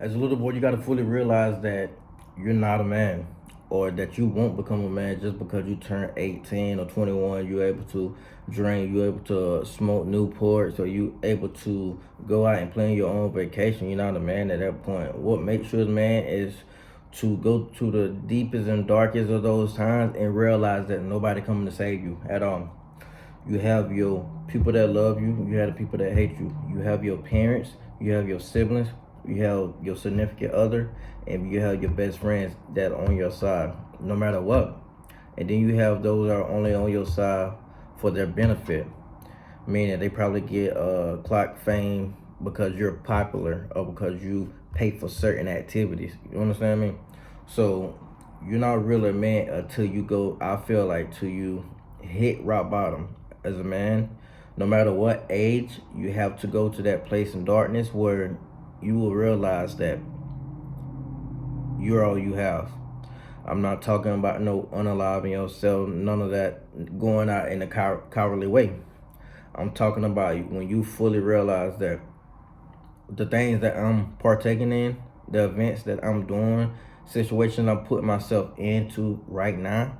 As a little boy, you got to fully realize that you're not a man, or that you won't become a man just because you turn 18 or 21. You're able to drink, you're able to smoke Newports, or you able to go out and plan your own vacation. You're not a man at that point. What makes you a man is to go to the deepest and darkest of those times and realize that nobody coming to save you at all. You have your people that love you. You have the people that hate you. You have your parents. You have your siblings. You have your significant other, and you have your best friends that are on your side, no matter what. And then you have those that are only on your side for their benefit, meaning they probably get clock fame because you're popular or because you pay for certain activities. You understand me? So you're not really a man until you go. I feel like till you hit rock bottom as a man. No matter what age, you have to go to that place in darkness where you will realize that you're all you have. I'm not talking about no unaliving yourself, none of that going out in a cowardly way. I'm talking about when you fully realize that the things that I'm partaking in, the events that I'm doing, situations I'm putting myself into right now,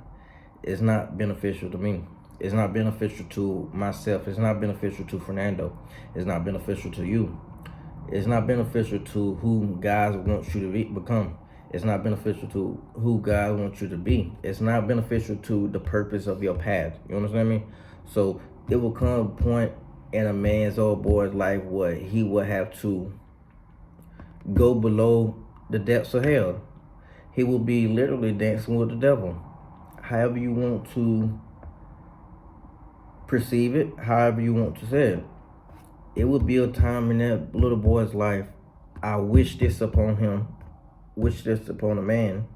is not beneficial to me. It's not beneficial to myself. It's not beneficial to Fernando. It's not beneficial to you. It's not beneficial to who God wants you to become. It's not beneficial to who God wants you to be. It's not beneficial to the purpose of your path. You understand me? So it will come a point in a man's old boy's life where he will have to go below the depths of hell. He will be literally dancing with the devil. However you want to perceive it, however you want to say it. It would be a time in that little boy's life. I wish this upon him, wish this upon a man,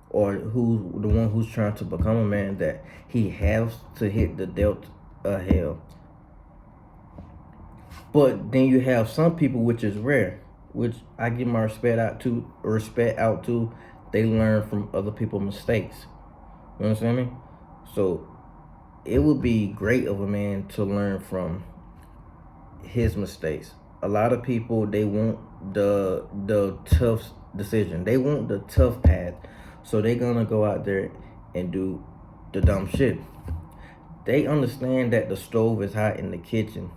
or who the one who's trying to become a man, that he has to hit the depth of hell. But then you have some people, which is rare, which I give my respect out to. They learn from other people's mistakes. You understand me? So it would be great of a man to learn from his mistakes. A lot of people, they want the tough decision. They want the tough path. So they're gonna go out there and do the dumb shit. They understand that the stove is hot in the kitchen.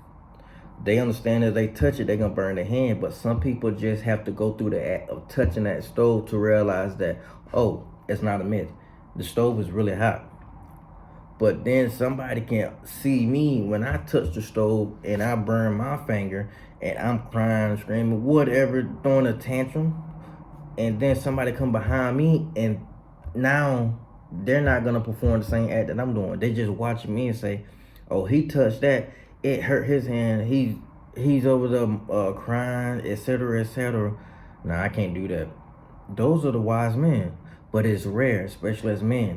They understand that if they touch it, they're gonna burn their hand. But some people just have to go through the act of touching that stove to realize that, oh, it's not a myth. The stove is really hot. But then somebody can see me when I touch the stove and I burn my finger and I'm crying, screaming, whatever, throwing a tantrum. And then somebody come behind me and now they're not gonna perform the same act that I'm doing. They just watching me and say, "Oh, he touched that. It hurt his hand. He's over there crying, etc., etc." Nah, I can't do that. Those are the wise men, but it's rare, especially as men.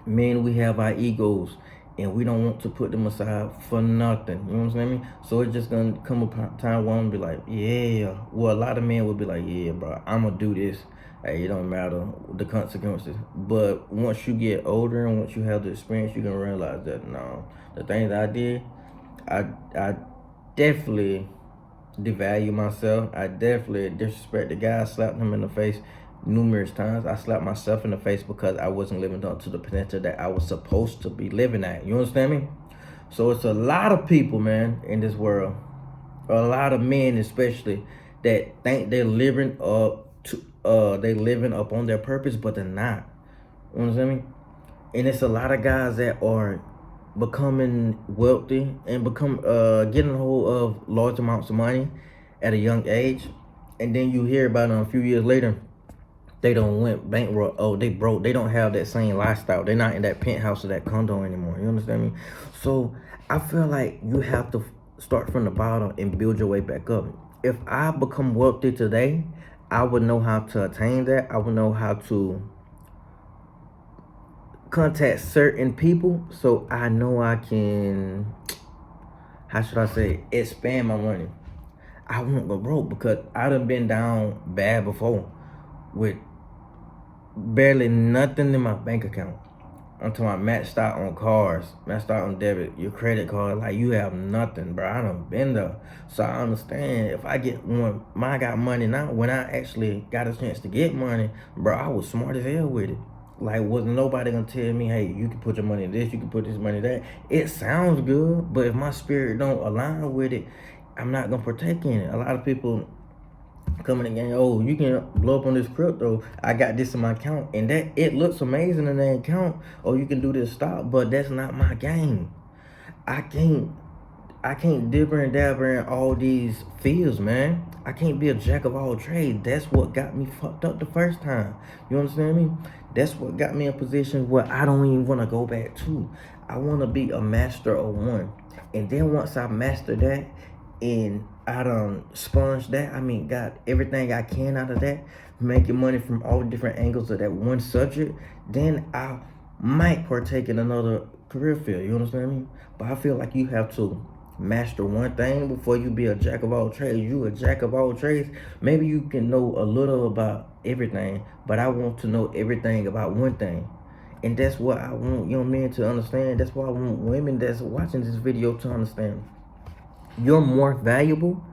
Men, we have our egos and we don't want to put them aside for nothing. You know what I'm saying? So it's just gonna come a time where I'm gonna be like, yeah. Well, a lot of men would be like, yeah, bro, I'm gonna do this. Hey, it don't matter the consequences. But once you get older and once you have the experience, you're gonna realize that no, the things I did, I definitely devalue myself. I definitely disrespect the guy. I slapped him in the face numerous times. I slapped myself in the face because I wasn't living up to the potential that I was supposed to be living at. You understand me? So it's a lot of people, man, in this world, a lot of men especially, that think they're living up to they living up on their purpose, but they're not. You understand me? And it's a lot of guys that are becoming wealthy and become getting a hold of large amounts of money at a young age, and then you hear about them a few years later, they don't went bankrupt. Oh, they broke. They don't have that same lifestyle. They're not in that penthouse or that condo anymore. You understand me? So I feel like you have to start from the bottom and build your way back up. If I become wealthy today, I would know how to attain that. I would know how to contact certain people, so I know I can, how should I say, expand my money. I won't go broke because I done been down bad before with barely nothing in my bank account. I'm talking about maxed out on cars, maxed out on debit, your credit card, like you have nothing, bro. I done been there. So I understand if I get when I got money now, when I actually got a chance to get money, bro, I was smart as hell with it. Like wasn't nobody gonna tell me, hey, you can put your money in this, you can put this money in that. It sounds good, but if my spirit don't align with it, I'm not gonna partake in it. A lot of people coming again, oh, you can blow up on this crypto. I got this in my account, and that it looks amazing in the account. Oh, you can do this stock, but that's not my game. I can't dibber and dabber in all these fields, man. I can't be a jack of all trades. That's what got me fucked up the first time. You understand me? That's what got me in a position where I don't even want to go back to. I want to be a master of one. And then once I master that and I done sponge that, I mean, got everything I can out of that, making money from all different angles of that one subject, then I might partake in another career field. You understand me? But I feel like you have to master one thing before you be a jack of all trades. You a jack of all trades. Maybe you can know a little about everything, but I want to know everything about one thing. And that's what I want young men to understand. That's why I want women that's watching this video to understand. You're more valuable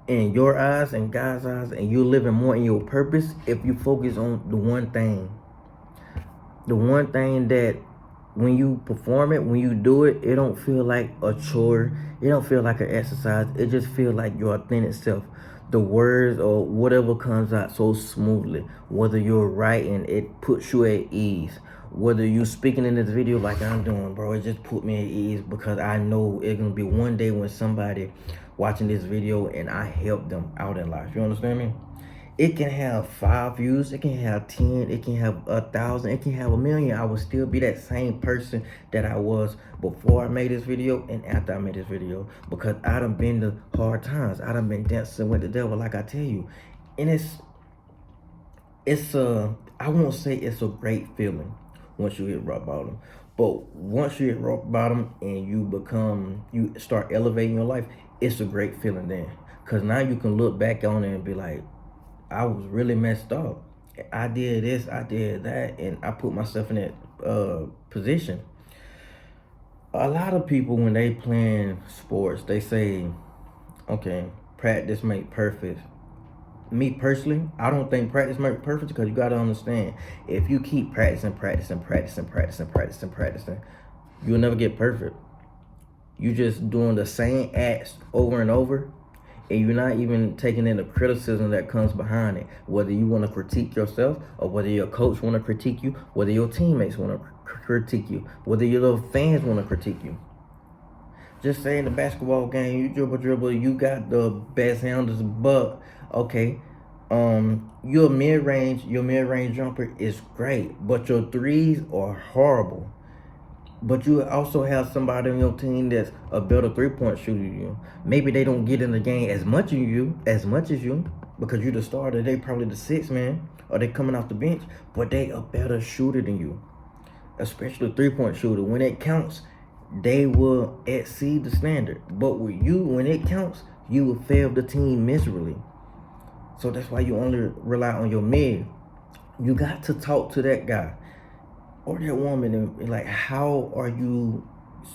in your eyes and God's eyes, and you're living more in your purpose if you focus on the one thing. The one thing that when you perform it, when you do it, it don't feel like a chore. It don't feel like an exercise. It just feels like your authentic self. The words or whatever comes out so smoothly. Whether you're writing, it puts you at ease. Whether you speaking in this video like I'm doing, bro, it just put me at ease because I know it's gonna be one day when somebody watching this video and I help them out in life. You understand me? It can have 5 views, it can have 10, it can have 1,000, it can have 1,000,000. I will still be that same person that I was before I made this video and after I made this video, because I done been the hard times. I done been dancing with the devil, like I tell you. And I won't say it's a great feeling once you hit rock bottom, but once you hit rock bottom and you start elevating your life, it's a great feeling then, because now you can look back on it and be like, I was really messed up. I did this, I did that, and I put myself in that position. A lot of people, when they playing sports, they say, okay, practice make perfect. Me personally, I don't think practice make perfect, because you got to understand, if you keep practicing, you'll never get perfect. You just doing the same acts over and over, and you're not even taking in the criticism that comes behind it. Whether you want to critique yourself, or whether your coach want to critique you, whether your teammates want to critique you, whether your little fans want to critique you. Just say in the basketball game, you dribble, you got the best handles, but okay, your mid-range jumper is great, but your threes are horrible. But you also have somebody on your team that's a better 3-point shooter than you. Maybe they don't get in the game as much as you, because you're the starter. They probably the 6th man, or they coming off the bench, but they a better shooter than you, especially a 3-point shooter. When it counts, they will exceed the standard. But with you, when it counts, you will fail the team miserably. So that's why you only rely on your mid. You got to talk to that guy or that woman and like, how are you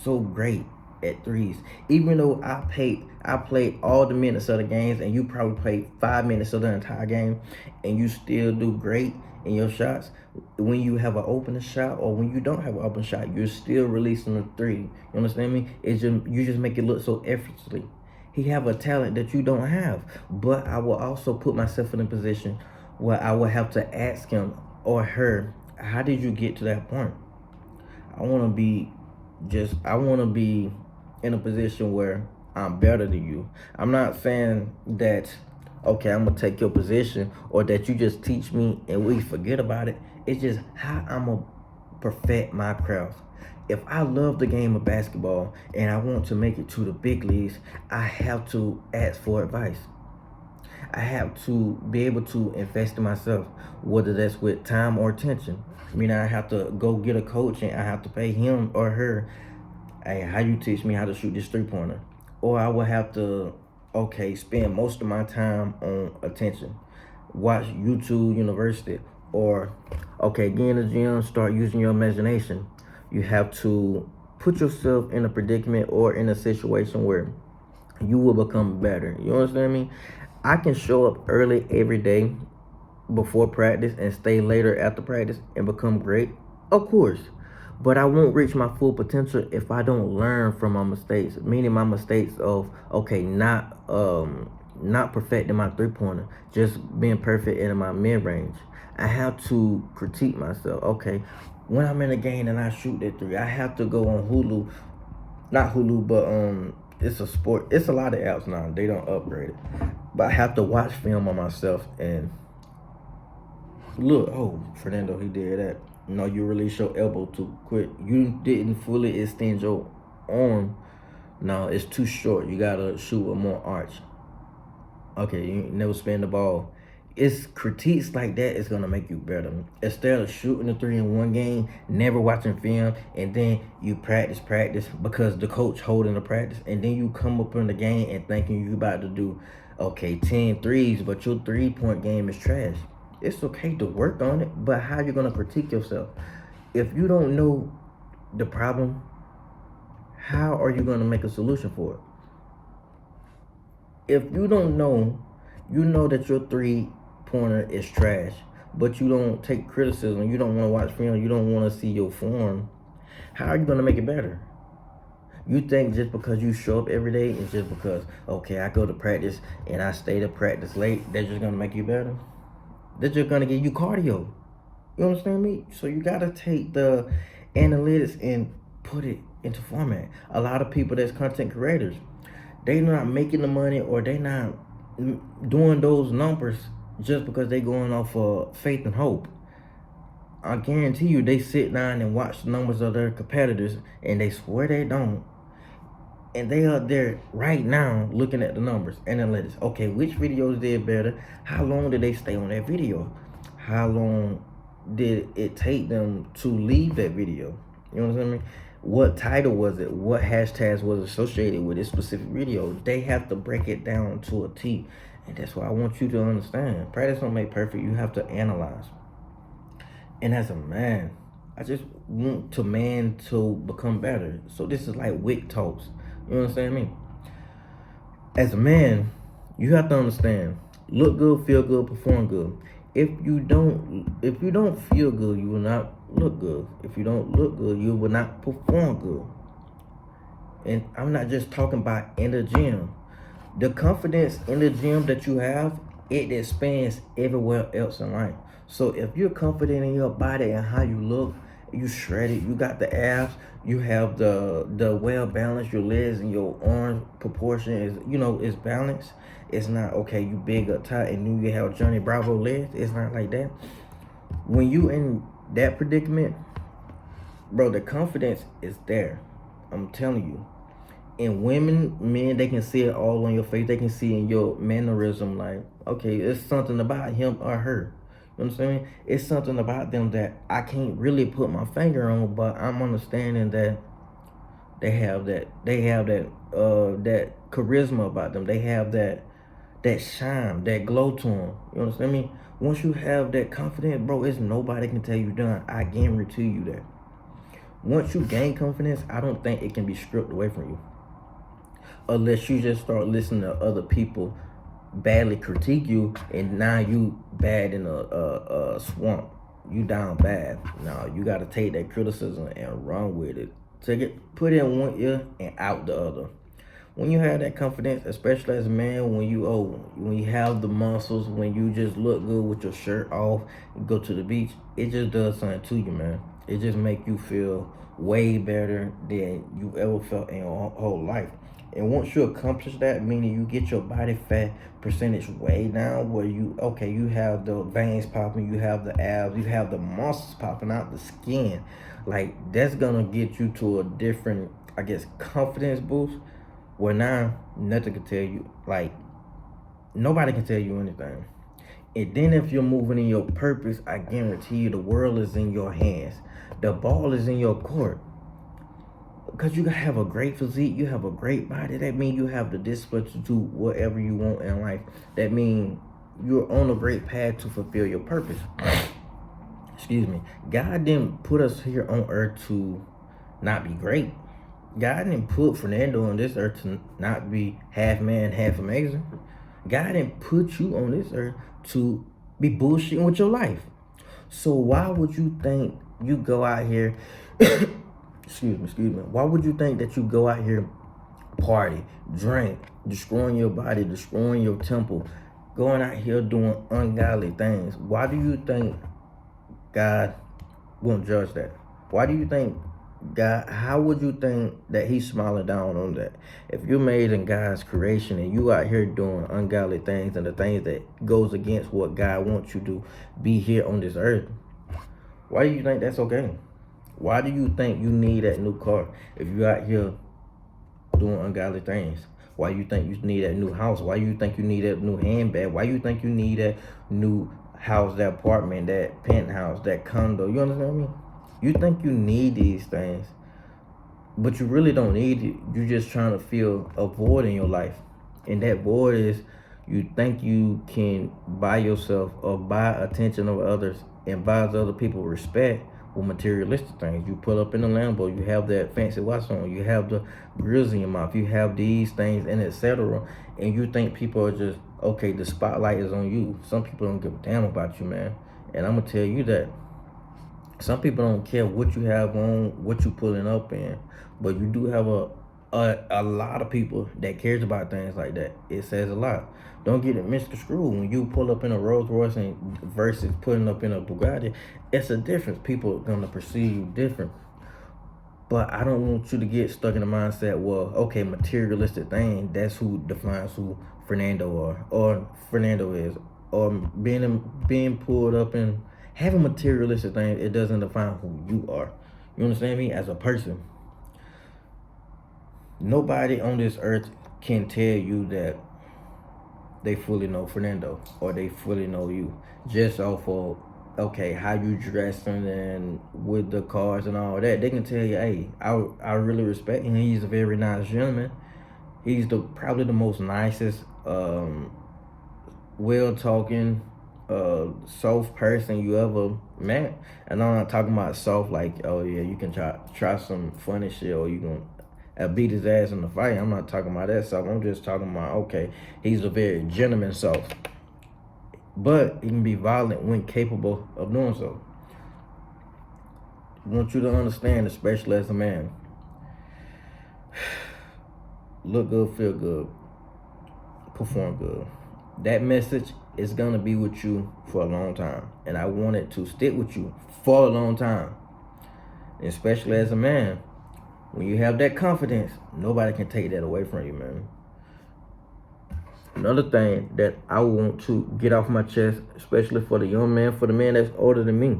so great at threes? Even though I played all the minutes of the games, and you probably played 5 minutes of the entire game, and you still do great in your shots. When you have an open shot, or when you don't have an open shot, you're still releasing a 3. You understand me? You just make it look so effortlessly. He have a talent that you don't have. But I will also put myself in a position where I will have to ask him or her, how did you get to that point? I want to be in a position where I'm better than you. I'm not saying that, okay, I'm going to take your position, or that you just teach me and we forget about it. It's just how I'm going to perfect my craft. If I love the game of basketball and I want to make it to the big leagues, I have to ask for advice. I have to be able to invest in myself, whether that's with time or attention. I mean, I have to go get a coach, and I have to pay him or her, hey, how you teach me how to shoot this 3-pointer? Or I will have to, okay, spend most of my time on attention. Watch YouTube University, Or, okay, get in the gym, start using your imagination. You have to put yourself in a predicament or in a situation where you will become better. You understand me? I can show up early every day before practice and stay later after practice and become great, of course. But I won't reach my full potential if I don't learn from my mistakes. Meaning my mistakes of, okay, not perfecting my 3 pointer, just being perfect in my mid range. I have to critique myself. Okay, when I'm in a game and I shoot that three, I have to go on Hulu, not Hulu, but it's a sport. It's a lot of apps now. They don't upgrade it, but I have to watch film on myself and look. Oh, Fernando, he did that. No, you release your elbow too quick. You didn't fully extend your arm. No, it's too short. You gotta shoot with more arch. Okay, you never spin the ball. It's critiques like that is gonna make you better. Instead of shooting the three in one game, never watching film, and then you practice because the coach holding the practice, and then you come up in the game and thinking you about to do, okay, 10 threes, but your 3 point game is trash. It's okay to work on it, but how you gonna critique yourself? If you don't know the problem, how are you gonna make a solution for it? If you don't know, you know that your 3 pointer is trash, but you don't take criticism, you don't want to watch film, you don't want to see your form, how are you going to make it better? You think just because you show up every day and just because, okay, I go to practice and I stay to practice late, they're just going to make you better? They're just going to give you cardio. You understand me? So you got to take the analytics and put it into format. A lot of people that's content creators, they not making the money or they not doing those numbers just because they going off of faith and hope. I guarantee you they sit down and watch the numbers of their competitors and they swear they don't. And they are there right now looking at the numbers, analytics. Okay, which videos did better? How long did they stay on that video? How long did it take them to leave that video? You know what I mean? What title was it? What hashtags was associated with this specific video? They have to break it down to a T. And that's what I want you to understand. Practice don't make perfect. You have to analyze. And as a man, I just want to man to become better. So this is like WIC talks. You understand me? As a man, you have to understand. Look good, feel good, perform good. If you don't feel good, you will not look good. If you don't look good, you will not perform good. And I'm not just talking about in the gym. The confidence in the gym that you have, it expands everywhere else in life. So if you're confident in your body and how you look, you shredded, you got the abs, you have the well balanced, your legs and your arm proportion is balanced. It's not okay, you big up tight and then you have Johnny Bravo legs. It's not like that. When you in that predicament, bro, the confidence is there. I'm telling you. And women, men, they can see it all on your face. They can see in your mannerism, like, okay, it's something about him or her. You know what I'm saying? It's something about them that I can't really put my finger on, but I'm understanding that that charisma about them. They have that shine, that glow to them. You understand me? Once you have that confidence, bro, it's nobody can tell you done. I guarantee you that. Once you gain confidence, I don't think it can be stripped away from you. Unless you just start listening to other people badly critique you, and now you bad in a swamp. You down bad. Now you got to take that criticism and run with it. Take it, put it in one ear and out the other. When you have that confidence, especially as a man, when you have the muscles, when you just look good with your shirt off, and go to the beach, it just does something to you, man. It just make you feel way better than you ever felt in your whole life. And once you accomplish that, meaning you get your body fat percentage way down, where you have the veins popping, you have the abs, you have the muscles popping out, the skin, like that's gonna get you to a different, I guess, confidence boost. Where now nothing can tell you, like nobody can tell you anything. And then if you're moving in your purpose, I guarantee you the world is in your hands. The ball is in your court. Because you have a great physique, you have a great body. That means you have the discipline to do whatever you want in life. That means you're on a great path to fulfill your purpose. excuse me, God didn't put us here on earth to not be great. God didn't put Fernando on this earth to not be half man, half amazing. God didn't put you on this earth to be bullshitting with your life. So why would you think you go out here excuse me, why would you think that you go out here, party, drink, destroying your body, destroying your temple, going out here doing ungodly things? Why do you think God won't judge that? Why do you think God, how would you think that he's smiling down on that? If you're made in God's creation and you out here doing ungodly things and the things that goes against what God wants you to be here on this earth, why do you think that's okay? Why do you think you need that new car if you're out here doing ungodly things? Why you think you need that new house? Why you think you need that new handbag? Why you think you need that new house, that apartment, that penthouse, that condo? You understand me? You think you need these things, but you really don't need it. You're just trying to fill a void in your life. And that void is you think you can buy yourself or buy attention of others and buy other people respect with materialistic things. You pull up in a Lambo, you have that fancy watch on, you have the grills in your mouth, you have these things and etc. And you think people are just, okay, the spotlight is on you. Some people don't give a damn about you, man. And I'm gonna tell you that some people don't care what you have on, what you pulling up in, but you do have a lot of people that cares about things like that. It says a lot. Don't get it misconstrued. When you pull up in a Rolls Royce and versus putting up in a Bugatti, it's a difference. People are gonna perceive you different. But I don't want you to get stuck in the mindset, well, okay, materialistic thing, that's who defines who Fernando or Fernando is. Or being pulled up in having materialistic things, it doesn't define who you are. You understand me? As a person. Nobody on this earth can tell you that they fully know Fernando or they fully know you just off of, okay, how you dressing and with the cars and all that. They can tell you, hey, I really respect him. He's a very nice gentleman. He's probably the most nicest, well talking, soft person you ever met. And I'm not talking about soft like, oh yeah, you can try some funny shit or you can beat his ass in the fight. I'm not talking about that soft. I'm just talking about, okay, he's a very gentleman soft. But he can be violent when capable of doing so. I want you to understand, especially as a man, look good, feel good, perform good. That message is going to be with you for a long time. And I want it to stick with you for a long time. Especially as a man, when you have that confidence, nobody can take that away from you, man. Another thing that I want to get off my chest, especially for the young man, for the man that's older than me,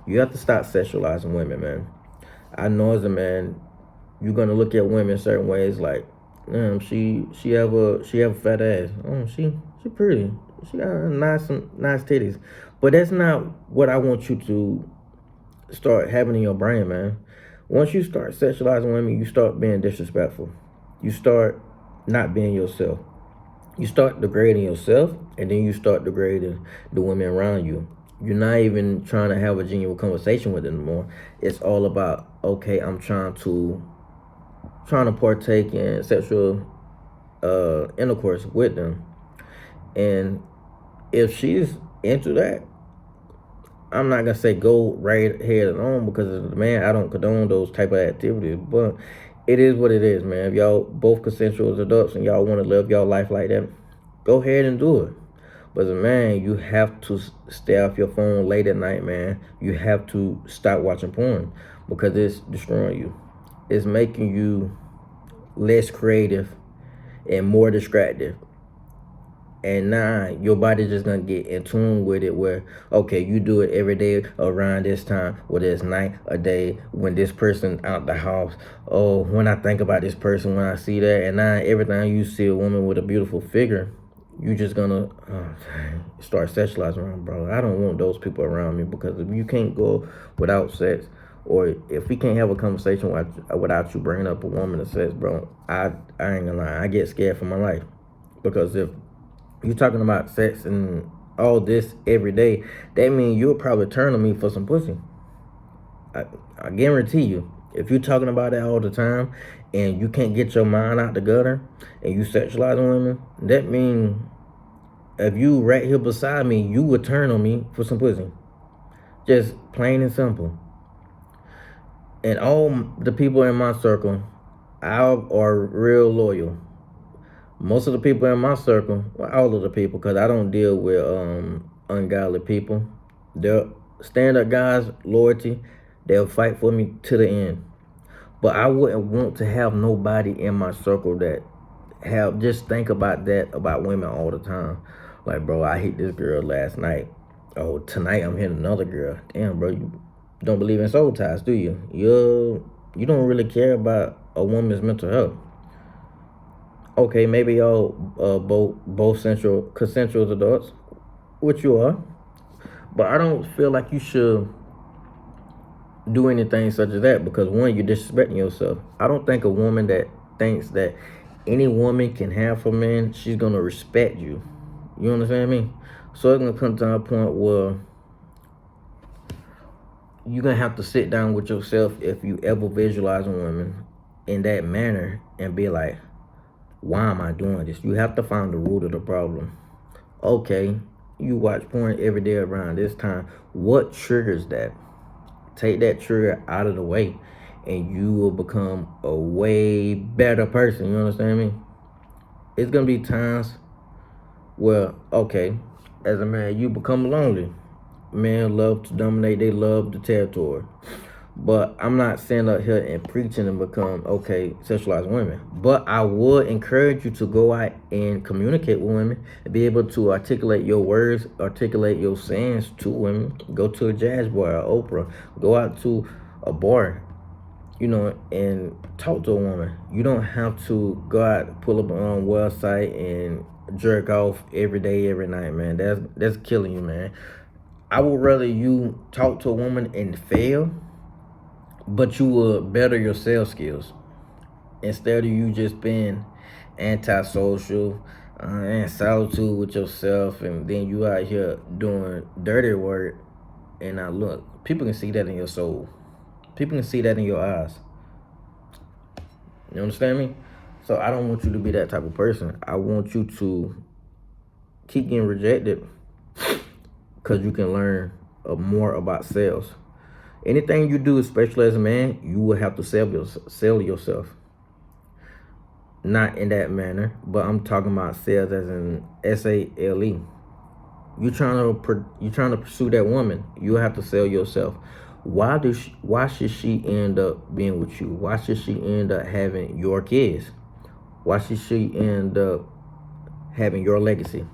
you have to stop sexualizing women, man. I know as a man, you're gonna look at women certain ways, like, she have a fat ass. Oh, she pretty. She got nice titties. But that's not what I want you to start having in your brain, man. Once you start sexualizing women, you start being disrespectful. You start not being yourself. You start degrading yourself, and then you start degrading the women around you. You're not even trying to have a genuine conversation with them anymore. It's all about, okay, I'm trying to partake in sexual intercourse with them. And if she's into that, I'm not gonna say go right head on, because as a man, I don't condone those type of activities. But it is what it is, man. If y'all both consensual as adults and y'all want to live y'all life like that, go ahead and do it. But as a man, you have to stay off your phone late at night, man. You have to stop watching porn, because it's destroying you. It's making you less creative and more distracted. And now your body's just gonna get in tune with it, where, okay, you do it every day around this time, whether it's night or day, when this person out the house. Oh, when I think about this person, when I see that, and now every time you see a woman with a beautiful figure, you just gonna start sexualizing around, bro. I don't want those people around me, because if you can't go without sex, or if we can't have a conversation without you bringing up a woman to sex, bro, I ain't gonna lie, I get scared for my life. Because if you're talking about sex and all this every day, that means you'll probably turn on me for some pussy. I guarantee you. If you're talking about that all the time and you can't get your mind out the gutter and you sexualize women, that means if you right here beside me, you would turn on me for some pussy. Just plain and simple. And all the people in my circle, are real loyal. Most of the people in my circle, well, all of the people, because I don't deal with ungodly people. They're stand-up guys, loyalty. They'll fight for me to the end. But I wouldn't want to have nobody in my circle that just think about that about women all the time. Like, bro, I hit this girl last night. Oh, tonight I'm hitting another girl. Damn, bro, you don't believe in soul ties, do you? You don't really care about a woman's mental health. Okay, maybe y'all both consensual adults, which you are, but I don't feel like you should do anything such as that because one, you're disrespecting yourself. I don't think a woman that thinks that any woman can have a man, she's gonna respect you. You understand me? So it's gonna come to a point where you're gonna have to sit down with yourself if you ever visualize a woman in that manner and be like, why am I doing this? You have to find the root of the problem. Okay, you watch porn every day around this time. What triggers that? Take that trigger out of the way and you will become a way better person. You understand me? It's gonna be times where, okay, as a man, you become lonely. Men love to dominate, they love the territory. But I'm not sitting up here and preaching and become, okay, sexualized women. But I would encourage you to go out and communicate with women and be able to articulate your words, articulate your sayings to women. Go to a jazz bar or Oprah. Go out to a bar, and talk to a woman. You don't have to go out, pull up on website and jerk off every day, every night, man. That's killing you, man. I would rather you talk to a woman and fail, but you will better your sales skills instead of you just being antisocial and solitude with yourself, and then you out here doing dirty work. And now look, people can see that in your soul. People can see that in your eyes. You understand me? So I don't want you to be that type of person. I want you to keep getting rejected because you can learn more about sales. Anything you do, especially as a man, you will have to sell yourself. Not in that manner, but I'm talking about sales as in SALE. You're trying to pursue that woman. You have to sell yourself. Why should she end up being with you? Why should she end up having your kids? Why should she end up having your legacy?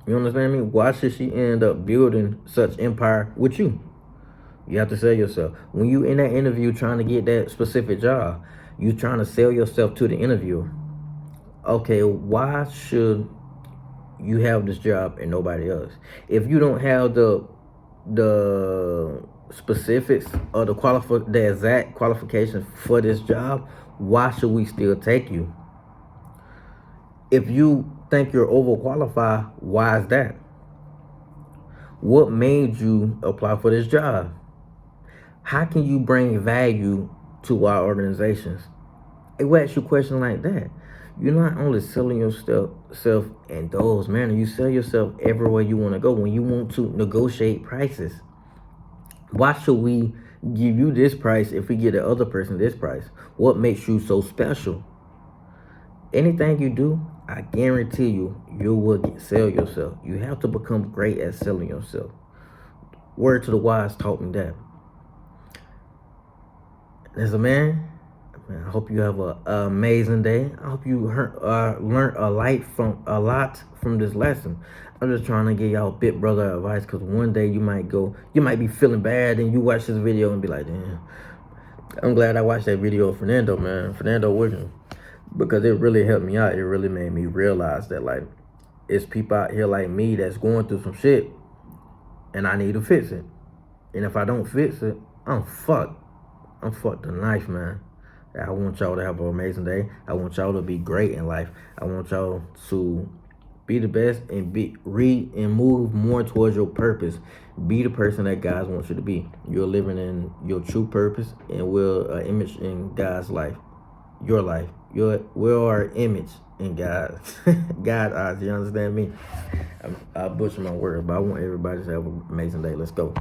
You understand me? Why should she end up building such empire with you? You have to sell yourself. When you in that interview trying to get that specific job, you trying to sell yourself to the interviewer. Okay, why should you have this job and nobody else? If you don't have the specifics or the exact qualifications for this job, why should we still take you? If you think you're overqualified, why is that? What made you apply for this job? How can you bring value to our organizations? It will ask you questions like that. You're not only selling yourself in those manners, you sell yourself everywhere you want to go. When you want to negotiate prices, why should we give you this price if we get the other person this price? What makes you so special? Anything you do, I guarantee you will sell yourself. You have to become great at selling yourself. Word to the wise taught me that. As a man, I hope you have an amazing day. I hope you learned a lot from this lesson. I'm just trying to give y'all bit brother advice, because one day you might be feeling bad and you watch this video and be like, damn, I'm glad I watched that video of Fernando Wiggins, because it really helped me out. It really made me realize that, like, it's people out here like me that's going through some shit and I need to fix it. And if I don't fix it, I'm fucked. I'm fucked in life, man. I want y'all to have an amazing day. I want y'all to be great in life. I want y'all to Be the best and read and move more towards your purpose. Be the person that God wants you to be. You're living in your true purpose and will image in God's life. Your life. We are an image in God. God's eyes. You understand me? I butcher my word, but I want everybody to have an amazing day. Let's go.